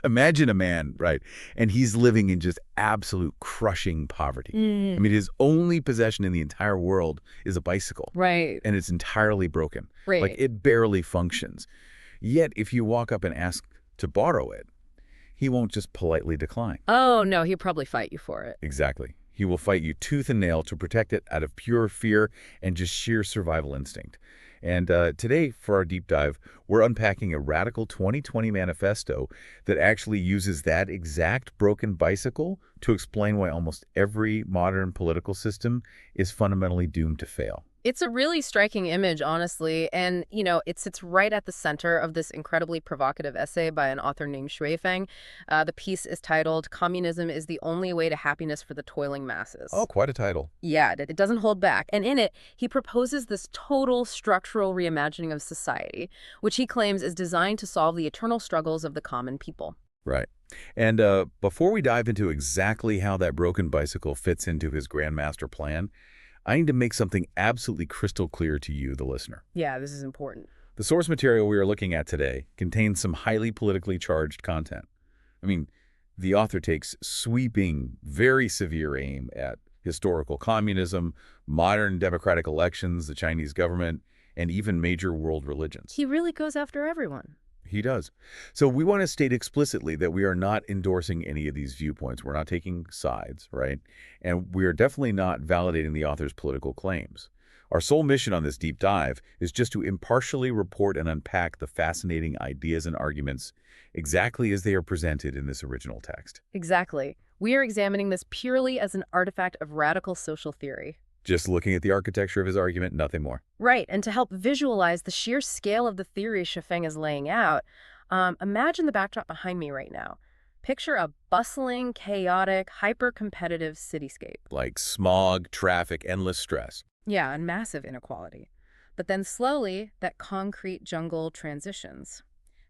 Imagine a man, right? And he's living in just absolute crushing poverty. I mean, his only possession in the entire world is a bicycle. Right. And it's entirely broken. Like, Right. it barely functions. Yet, if you walk up and ask to borrow it, he won't just politely decline. Oh, no, he'd probably fight you for it. Exactly. He will fight you tooth and nail to protect it out of pure fear and just sheer survival instinct. And today, for our deep dive, we're unpacking a radical 2020 manifesto that actually uses that exact broken bicycle to explain why almost every modern political system is fundamentally doomed to fail. It's a really striking image, honestly, and, it sits right at the center of this incredibly provocative essay by an author named Xuefeng. The piece is titled, "Communism is the Only Way to Happiness for the Toiling Masses." Oh, quite a title. Yeah, it doesn't hold back. And in it, he proposes this total structural reimagining of society, which he claims is designed to solve the eternal struggles of the common people. Right. And before we dive into exactly how that broken bicycle fits into his grand master plan, I need to make something absolutely crystal clear to you, the listener. Yeah, this is important. The source material we are looking at today contains some highly politically charged content. I mean, the author takes sweeping, very severe aim at historical communism, modern democratic elections, the Chinese government, and even major world religions. He really goes after everyone. He does. So we want to state explicitly that we are not endorsing any of these viewpoints. We're not taking sides, right? And we are definitely not validating the author's political claims. Our sole mission on this deep dive is just to impartially report and unpack the fascinating ideas and arguments exactly as they are presented in this original text. Exactly. We are examining this purely as an artifact of radical social theory. Just looking at the architecture of his argument, nothing more. Right, and to help visualize the sheer scale of the theory Xuefeng is laying out, imagine the backdrop behind me right now. Picture a bustling, chaotic, hyper-competitive cityscape. Like smog, traffic, endless stress. Yeah, and massive inequality. But then slowly, that concrete jungle transitions.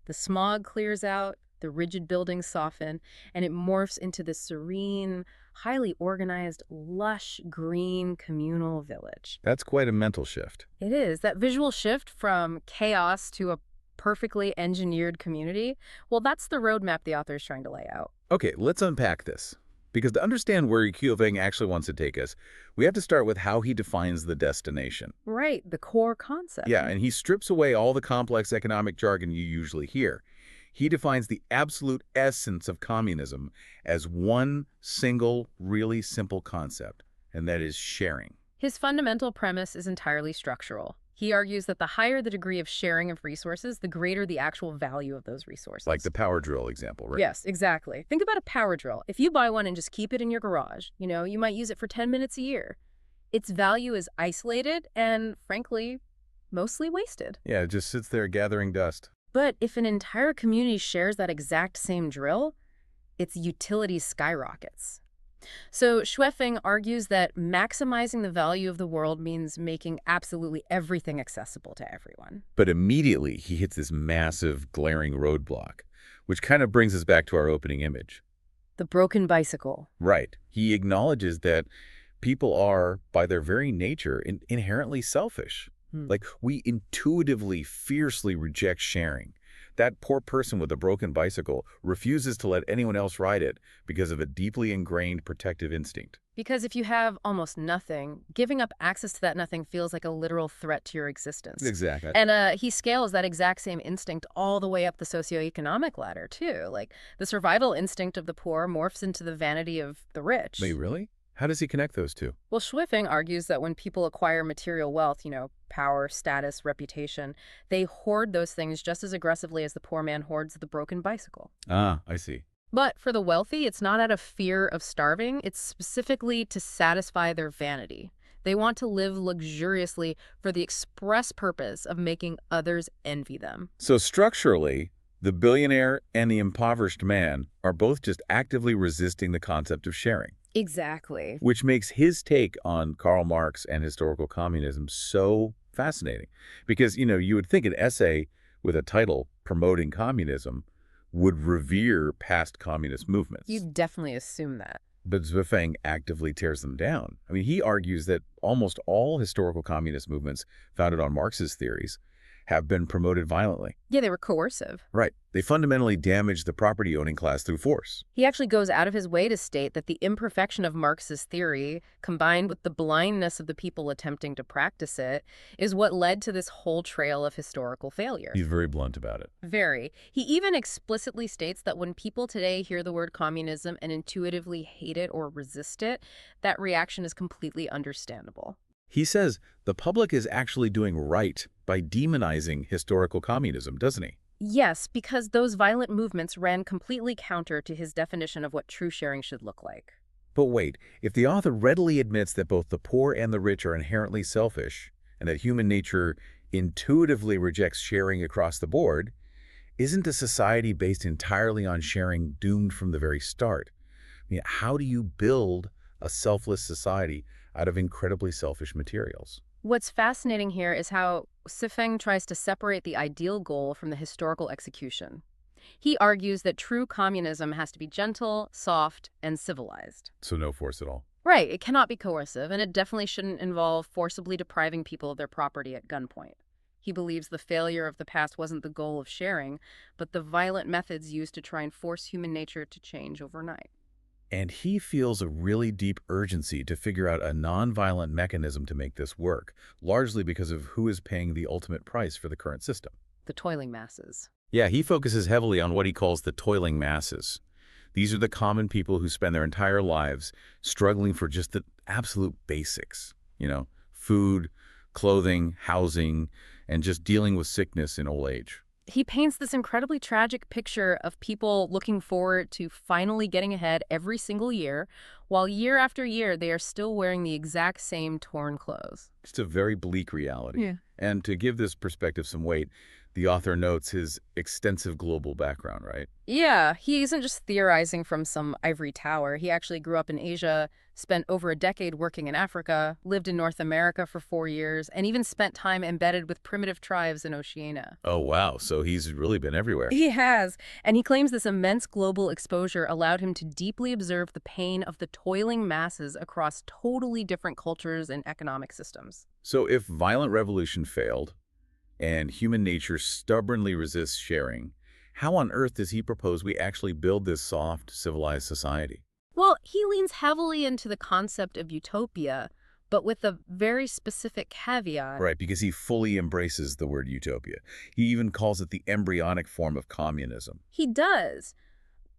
The smog clears out, the rigid buildings soften, and it morphs into this serene, highly organized, lush, green communal village. That's quite a mental shift. It is. That visual shift from chaos to a perfectly engineered community, well, that's the roadmap the author is trying to lay out. Okay, let's unpack this. Because to understand where Xuefeng actually wants to take us, we have to start with how he defines the destination. Right, the core concept. Yeah, and he strips away all the complex economic jargon you usually hear. He defines the absolute essence of communism as one single, really simple concept, and that is sharing. His fundamental premise is entirely structural. He argues that the higher the degree of sharing of resources, the greater the actual value of those resources. Like the power drill example, right? Yes, exactly. Think about a power drill. If you buy one and just keep it in your garage, you might use it for 10 minutes a year. Its value is isolated and, frankly, mostly wasted. Yeah, it just sits there gathering dust. But if an entire community shares that exact same drill, its utility skyrockets. So Xuefeng argues that maximizing the value of the world means making absolutely everything accessible to everyone. But immediately he hits this massive, glaring roadblock, which kind of brings us back to our opening image. The broken bicycle. Right. He acknowledges that people are, by their very nature, inherently selfish. Like, we intuitively, fiercely reject sharing. That poor person with a broken bicycle refuses to let anyone else ride it because of a deeply ingrained protective instinct. Because if you have almost nothing, giving up access to that nothing feels like a literal threat to your existence. Exactly. And he scales that exact same instinct all the way up the socioeconomic ladder, too. Like, the survival instinct of the poor morphs into the vanity of the rich. Wait, really? How does he connect those two? Well, Xuefeng argues that when people acquire material wealth, power, status, reputation, they hoard those things just as aggressively as the poor man hoards the broken bicycle. Ah, I see. But for the wealthy, it's not out of fear of starving. It's specifically to satisfy their vanity. They want to live luxuriously for the express purpose of making others envy them. So structurally, the billionaire and the impoverished man are both just actively resisting the concept of sharing. Exactly. Which makes his take on Karl Marx and historical communism so fascinating. Because, you would think an essay with a title promoting communism would revere past communist movements. You definitely assume that. But Xuefeng actively tears them down. I mean, he argues that almost all historical communist movements founded on Marx's theories have been promoted violently. Yeah, they were coercive. Right. They fundamentally damage the property-owning class through force. He actually goes out of his way to state that the imperfection of Marx's theory, combined with the blindness of the people attempting to practice it, is what led to this whole trail of historical failure. He's very blunt about it. Very. He even explicitly states that when people today hear the word communism and intuitively hate it or resist it, that reaction is completely understandable. He says the public is actually doing right by demonizing historical communism, doesn't he? Yes, because those violent movements ran completely counter to his definition of what true sharing should look like. But wait, if the author readily admits that both the poor and the rich are inherently selfish, and that human nature intuitively rejects sharing across the board, isn't a society based entirely on sharing doomed from the very start? I mean, how do you build a selfless society out of incredibly selfish materials? What's fascinating here is how Xuefeng tries to separate the ideal goal from the historical execution. He argues that true communism has to be gentle, soft, and civilized. So no force at all. Right, it cannot be coercive, and it definitely shouldn't involve forcibly depriving people of their property at gunpoint. He believes the failure of the past wasn't the goal of sharing, but the violent methods used to try and force human nature to change overnight. And he feels a really deep urgency to figure out a nonviolent mechanism to make this work, largely because of who is paying the ultimate price for the current system. The toiling masses. Yeah, he focuses heavily on what he calls the toiling masses. These are the common people who spend their entire lives struggling for just the absolute basics, food, clothing, housing, and just dealing with sickness in old age. He paints this incredibly tragic picture of people looking forward to finally getting ahead every single year, while year after year they are still wearing the exact same torn clothes. It's a very bleak reality. Yeah. And to give this perspective some weight, the author notes his extensive global background, right? Yeah, he isn't just theorizing from some ivory tower. He actually grew up in Asia, spent over a decade working in Africa, lived in North America for 4 years, and even spent time embedded with primitive tribes in Oceania. Oh, wow. So he's really been everywhere. He has, and he claims this immense global exposure allowed him to deeply observe the pain of the toiling masses across totally different cultures and economic systems. So if violent revolution failed and human nature stubbornly resists sharing, how on earth does he propose we actually build this soft, civilized society? Well, he leans heavily into the concept of utopia, but with a very specific caveat. Right, because he fully embraces the word utopia. He even calls it the embryonic form of communism. He does.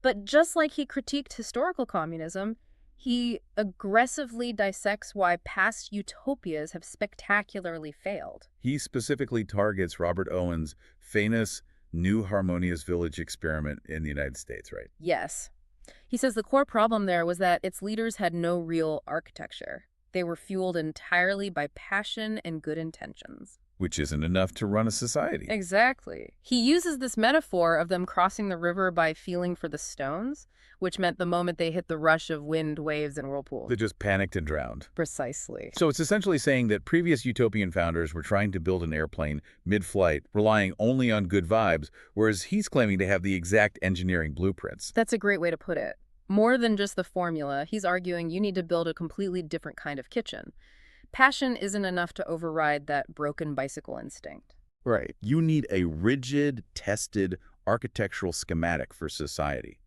But just like he critiqued historical communism, he aggressively dissects why past utopias have spectacularly failed. He specifically targets Robert Owen's famous New Harmonious Village experiment in the United States, right? Yes. He says the core problem there was that its leaders had no real architecture. They were fueled entirely by passion and good intentions. Which isn't enough to run a society. Exactly. He uses this metaphor of them crossing the river by feeling for the stones, which meant the moment they hit the rush of wind, waves, and whirlpools. They just panicked and drowned. Precisely. So it's essentially saying that previous utopian founders were trying to build an airplane mid-flight, relying only on good vibes, whereas he's claiming to have the exact engineering blueprints. That's a great way to put it. More than just the formula, he's arguing you need to build a completely different kind of kitchen. Passion isn't enough to override that broken bicycle instinct. Right. You need a rigid, tested architectural schematic for society.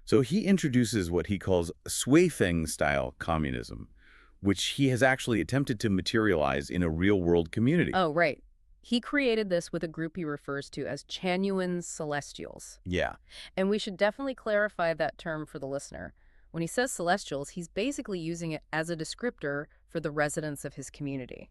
So he introduces what he calls Xuefeng-style communism, which he has actually attempted to materialize in a real-world community. Oh, right. He created this with a group he refers to as Chanyuan Celestials. Yeah. And we should definitely clarify that term for the listener. When he says celestials, he's basically using it as a descriptor for the residents of his community.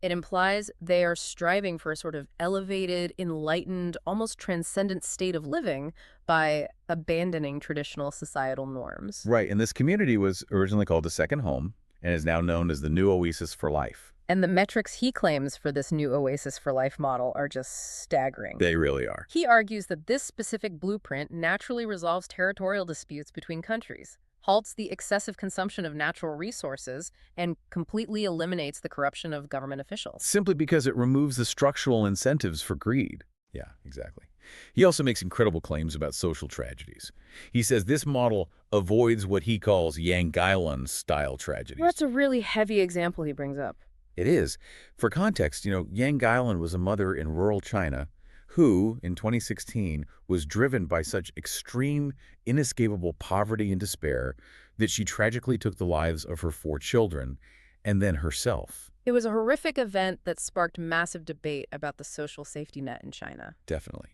It implies they are striving for a sort of elevated, enlightened, almost transcendent state of living by abandoning traditional societal norms. Right, and this community was originally called the Second Home and is now known as the New Oasis for Life. And the metrics he claims for this new Oasis for Life model are just staggering. They really are. He argues that this specific blueprint naturally resolves territorial disputes between countries, halts the excessive consumption of natural resources, and completely eliminates the corruption of government officials. Simply because it removes the structural incentives for greed. Yeah, exactly. He also makes incredible claims about social tragedies. He says this model avoids what he calls Yang Gailan-style tragedies. Well, that's a really heavy example he brings up. It is. For context, Yang Gailan was a mother in rural China who, in 2016, was driven by such extreme, inescapable poverty and despair that she tragically took the lives of her 4 children and then herself. It was a horrific event that sparked massive debate about the social safety net in China. Definitely.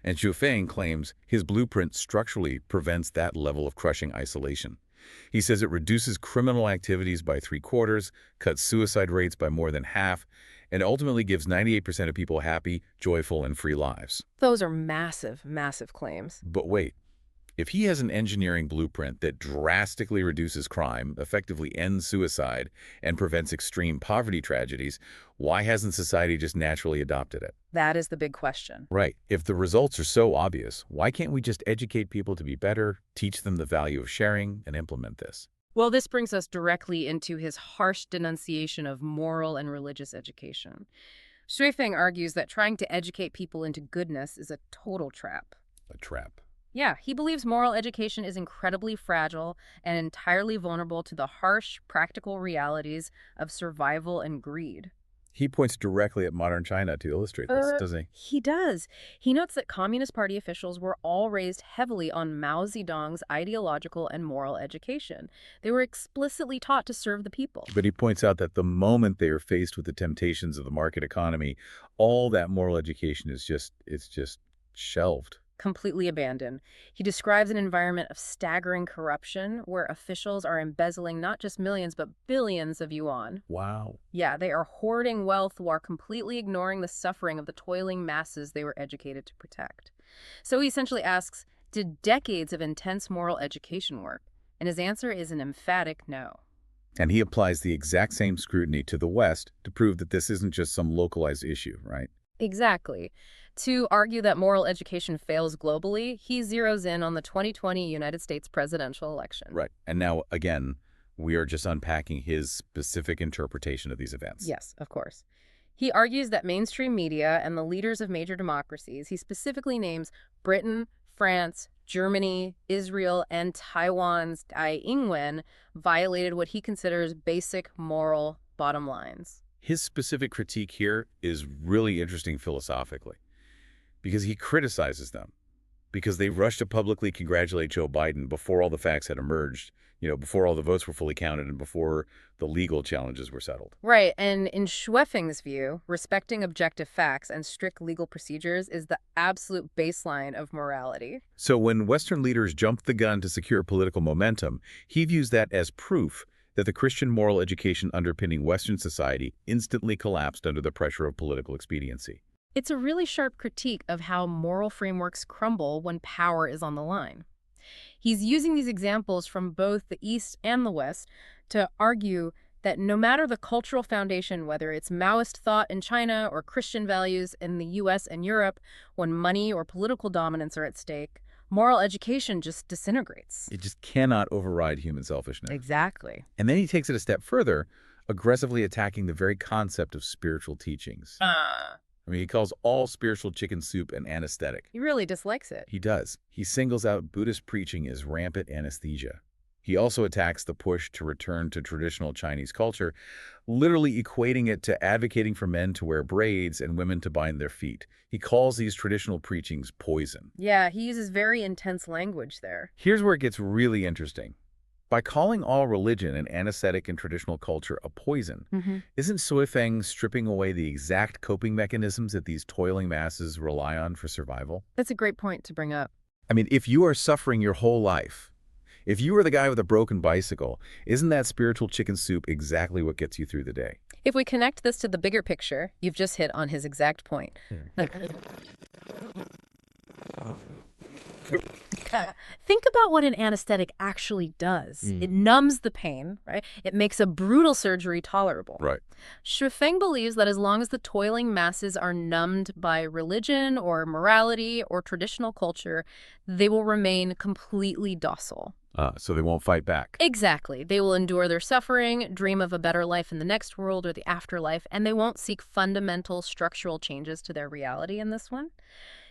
And Xuefeng claims his blueprint structurally prevents that level of crushing isolation. He says it reduces criminal activities by 3/4, cuts suicide rates by more than half, and ultimately gives 98% of people happy, joyful, and free lives. Those are massive, massive claims. But wait, if he has an engineering blueprint that drastically reduces crime, effectively ends suicide, and prevents extreme poverty tragedies, why hasn't society just naturally adopted it? That is the big question. Right. If the results are so obvious, why can't we just educate people to be better, teach them the value of sharing, and implement this? Well, this brings us directly into his harsh denunciation of moral and religious education. Xuefeng argues that trying to educate people into goodness is a total trap. A trap. Yeah, he believes moral education is incredibly fragile and entirely vulnerable to the harsh, practical realities of survival and greed. He points directly at modern China to illustrate this, doesn't he? He does. He notes that Communist Party officials were all raised heavily on Mao Zedong's ideological and moral education. They were explicitly taught to serve the people. But he points out that the moment they are faced with the temptations of the market economy, all that moral education is just shelved. Completely abandoned. He describes an environment of staggering corruption where officials are embezzling not just millions but billions of yuan. Wow. Yeah, they are hoarding wealth while completely ignoring the suffering of the toiling masses they were educated to protect. So he essentially asks, did decades of intense moral education work? And his answer is an emphatic no. And he applies the exact same scrutiny to the West to prove that this isn't just some localized issue, right? Exactly. To argue that moral education fails globally, he zeroes in on the 2020 United States presidential election. Right. And now, again, we are just unpacking his specific interpretation of these events. Yes, of course. He argues that mainstream media and the leaders of major democracies, he specifically names Britain, France, Germany, Israel, and Taiwan's Lifechanyuan, violated what he considers basic moral bottom lines. His specific critique here is really interesting philosophically because he criticizes them because they rushed to publicly congratulate Joe Biden before all the facts had emerged, before all the votes were fully counted and before the legal challenges were settled. Right, and in Xuefeng's view, respecting objective facts and strict legal procedures is the absolute baseline of morality. So when Western leaders jumped the gun to secure political momentum, he views that as proof that the Christian moral education underpinning Western society instantly collapsed under the pressure of political expediency. It's a really sharp critique of how moral frameworks crumble when power is on the line. He's using these examples from both the East and the West to argue that no matter the cultural foundation, whether it's Maoist thought in China or Christian values in the US and Europe, when money or political dominance are at stake, moral education just disintegrates. It just cannot override human selfishness. Exactly. And then he takes it a step further, aggressively attacking the very concept of spiritual teachings. He calls all spiritual chicken soup an anesthetic. He really dislikes it. He does. He singles out Buddhist preaching as rampant anesthesia. He also attacks the push to return to traditional Chinese culture, literally equating it to advocating for men to wear braids and women to bind their feet. He calls these traditional preachings poison. Yeah, he uses very intense language there. Here's where it gets really interesting. By calling all religion and anesthetic and traditional culture a poison, isn't Xuefeng stripping away the exact coping mechanisms that these toiling masses rely on for survival? That's a great point to bring up. If you are suffering your whole life, if you are the guy with a broken bicycle, isn't that spiritual chicken soup exactly what gets you through the day? If we connect this to the bigger picture, you've just hit on his exact point. Think about what an anesthetic actually does. It numbs the pain, right? It makes a brutal surgery tolerable. Right. Xuefeng believes that as long as the toiling masses are numbed by religion or morality or traditional culture, they will remain completely docile. So they won't fight back. Exactly. They will endure their suffering, dream of a better life in the next world or the afterlife, and they won't seek fundamental structural changes to their reality in this one.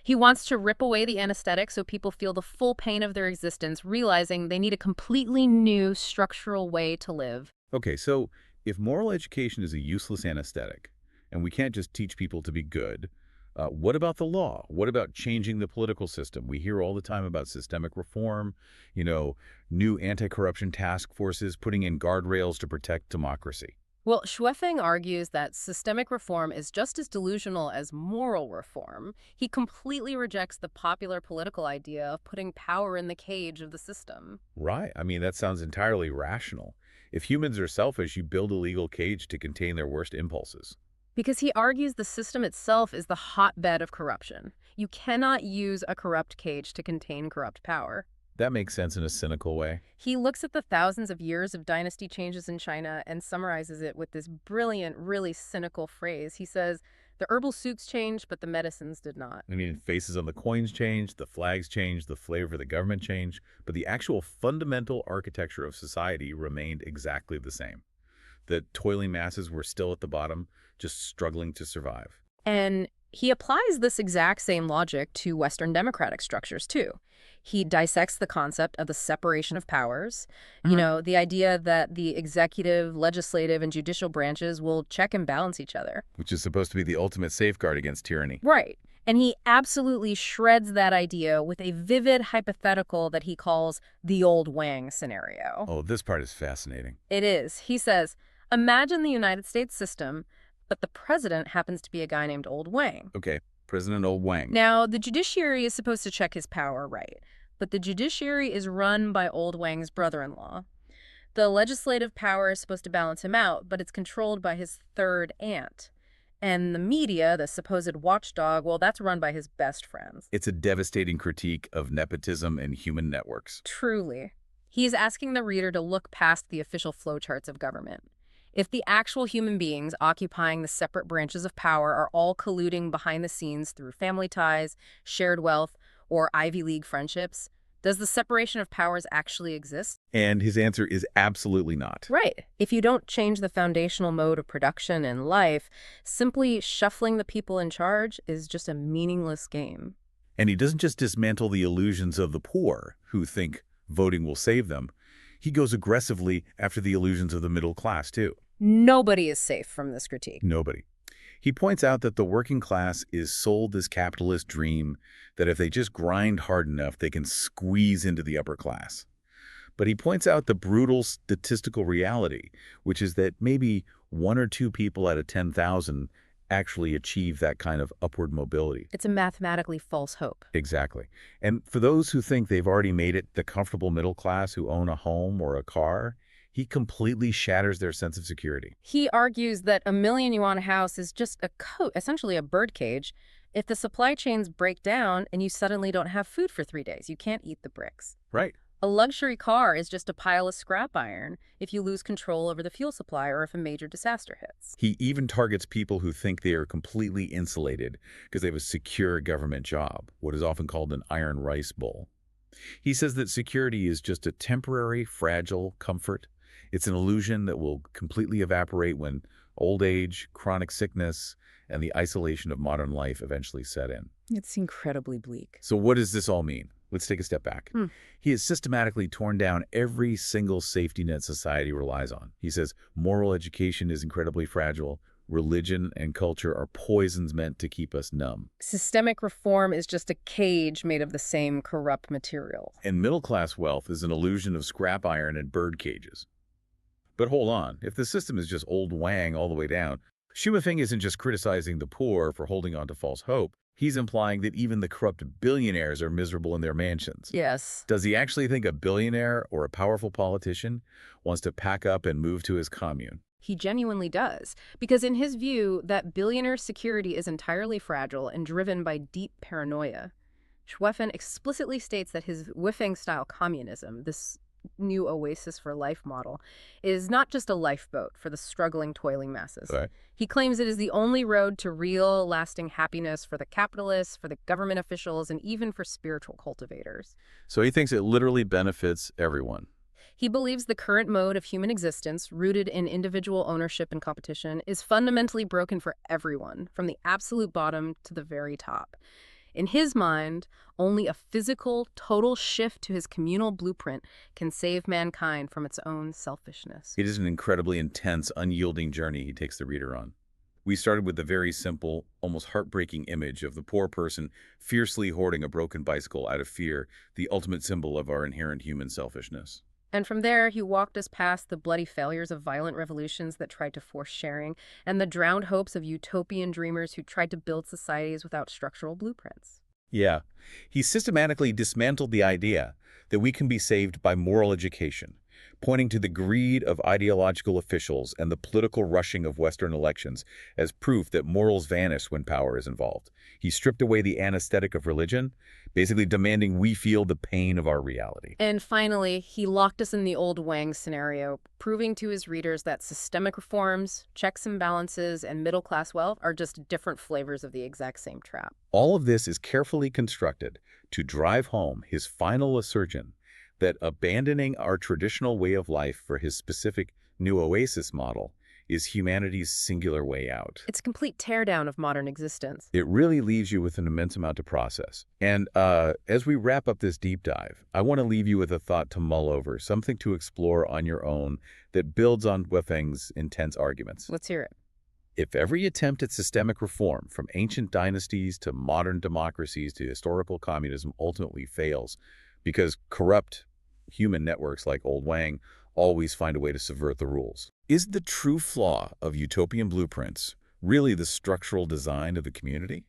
He wants to rip away the anesthetic so people feel the full pain of their existence, realizing they need a completely new structural way to live. Okay, so if moral education is a useless anesthetic, and we can't just teach people to be good, what about the law? What about changing the political system? We hear all the time about systemic reform, you know, new anti-corruption task forces, putting in guardrails to protect democracy. Well, Xuefeng argues that systemic reform is just as delusional as moral reform. He completely rejects the popular political idea of putting power in the cage of the system. Right. I mean, that sounds entirely rational. If humans are selfish, you build a legal cage to contain their worst impulses. Because he argues the system itself is the hotbed of corruption. You cannot use a corrupt cage to contain corrupt power. That makes sense in a cynical way. He looks at the thousands of years of dynasty changes in China and summarizes it with this brilliant, really cynical phrase. He says, the herbal soups changed, but the medicines did not. I mean, faces on the coins changed, the flags changed, the flavor of the government changed, but the actual fundamental architecture of society remained exactly the same. The toiling masses were still at the bottom, just struggling to survive. And he applies this exact same logic to Western democratic structures, too. He dissects the concept of the separation of powers, the idea that the executive, legislative, and judicial branches will check and balance each other. Which is supposed to be the ultimate safeguard against tyranny. Right. And he absolutely shreds that idea with a vivid hypothetical that he calls the old Wang scenario. Oh, this part is fascinating. It is. He says, imagine the United States system, but the president happens to be a guy named Old Wang. Okay, President Old Wang. Now, the judiciary is supposed to check his power, right? But the judiciary is run by Old Wang's brother-in-law. The legislative power is supposed to balance him out, but it's controlled by his third aunt. And the media, the supposed watchdog, well, that's run by his best friends. It's a devastating critique of nepotism and human networks. Truly. He is asking the reader to look past the official flowcharts of government. If the actual human beings occupying the separate branches of power are all colluding behind the scenes through family ties, shared wealth, or Ivy League friendships, does the separation of powers actually exist? And his answer is absolutely not. Right. If you don't change the foundational mode of production and life, simply shuffling the people in charge is just a meaningless game. And he doesn't just dismantle the illusions of the poor who think voting will save them. He goes aggressively after the illusions of the middle class, too. Nobody is safe from this critique. Nobody. He points out that the working class is sold this capitalist dream that if they just grind hard enough, they can squeeze into the upper class. But he points out the brutal statistical reality, which is that maybe 1 or 2 people out of 10,000 actually achieve that kind of upward mobility. It's a mathematically false hope. Exactly. And for those who think they've already made it, the comfortable middle class who own a home or a car, he completely shatters their sense of security. He argues that a million-yuan house is just a coat, essentially a birdcage. If the supply chains break down and you suddenly don't have food for 3 days, you can't eat the bricks. Right. A luxury car is just a pile of scrap iron if you lose control over the fuel supply or if a major disaster hits. He even targets people who think they are completely insulated because they have a secure government job, what is often called an iron rice bowl. He says that security is just a temporary, fragile comfort. It's an illusion that will completely evaporate when old age, chronic sickness, and the isolation of modern life eventually set in. It's incredibly bleak. So what does this all mean? Let's take a step back. He has systematically torn down every single safety net society relies on. He says moral education is incredibly fragile. Religion and culture are poisons meant to keep us numb. Systemic reform is just a cage made of the same corrupt material. And middle-class wealth is an illusion of scrap iron and bird cages. But hold on, if the system is just old Wang all the way down, Xuefeng isn't just criticizing the poor for holding on to false hope. He's implying that even the corrupt billionaires are miserable in their mansions. Yes. Does he actually think a billionaire or a powerful politician wants to pack up and move to his commune? He genuinely does, because in his view, that billionaire security is entirely fragile and driven by deep paranoia. Xuefeng explicitly states that his Xuefeng-style communism, this new oasis for life model, is not just a lifeboat for the struggling, toiling masses. Right. He claims it is the only road to real, lasting happiness for the capitalists, for the government officials, and even for spiritual cultivators. So he thinks it literally benefits everyone. He believes the current mode of human existence, rooted in individual ownership and competition, is fundamentally broken for everyone, from the absolute bottom to the very top. In his mind, only a physical, total shift to his communal blueprint can save mankind from its own selfishness. It is an incredibly intense, unyielding journey he takes the reader on. We started with the very simple, almost heartbreaking image of the poor person fiercely hoarding a broken bicycle out of fear, the ultimate symbol of our inherent human selfishness. And from there, he walked us past the bloody failures of violent revolutions that tried to force sharing, and the drowned hopes of utopian dreamers who tried to build societies without structural blueprints. Yeah, he systematically dismantled the idea that we can be saved by moral education, pointing to the greed of ideological officials and the political rushing of Western elections as proof that morals vanish when power is involved. He stripped away the anesthetic of religion, basically demanding we feel the pain of our reality. And finally, he locked us in the old Wang scenario, proving to his readers that systemic reforms, checks and balances, and middle-class wealth are just different flavors of the exact same trap. All of this is carefully constructed to drive home his final assertion that abandoning our traditional way of life for his specific new oasis model is humanity's singular way out. It's a complete teardown of modern existence. It really leaves you with an immense amount to process. And as we wrap up this deep dive, I want to leave you with a thought to mull over, something to explore on your own that builds on Xuefeng's intense arguments. Let's hear it. If every attempt at systemic reform, from ancient dynasties to modern democracies to historical communism, ultimately fails because corrupt human networks like Old Wang always find a way to subvert the rules, is the true flaw of utopian blueprints really the structural design of the community?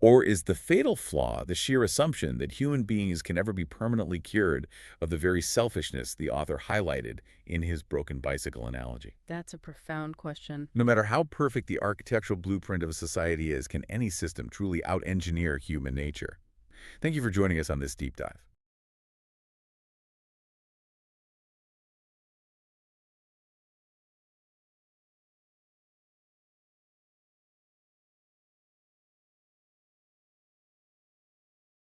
Or is the fatal flaw the sheer assumption that human beings can ever be permanently cured of the very selfishness the author highlighted in his broken bicycle analogy? That's a profound question. No matter how perfect the architectural blueprint of a society is, can any system truly out-engineer human nature? Thank you for joining us on this deep dive.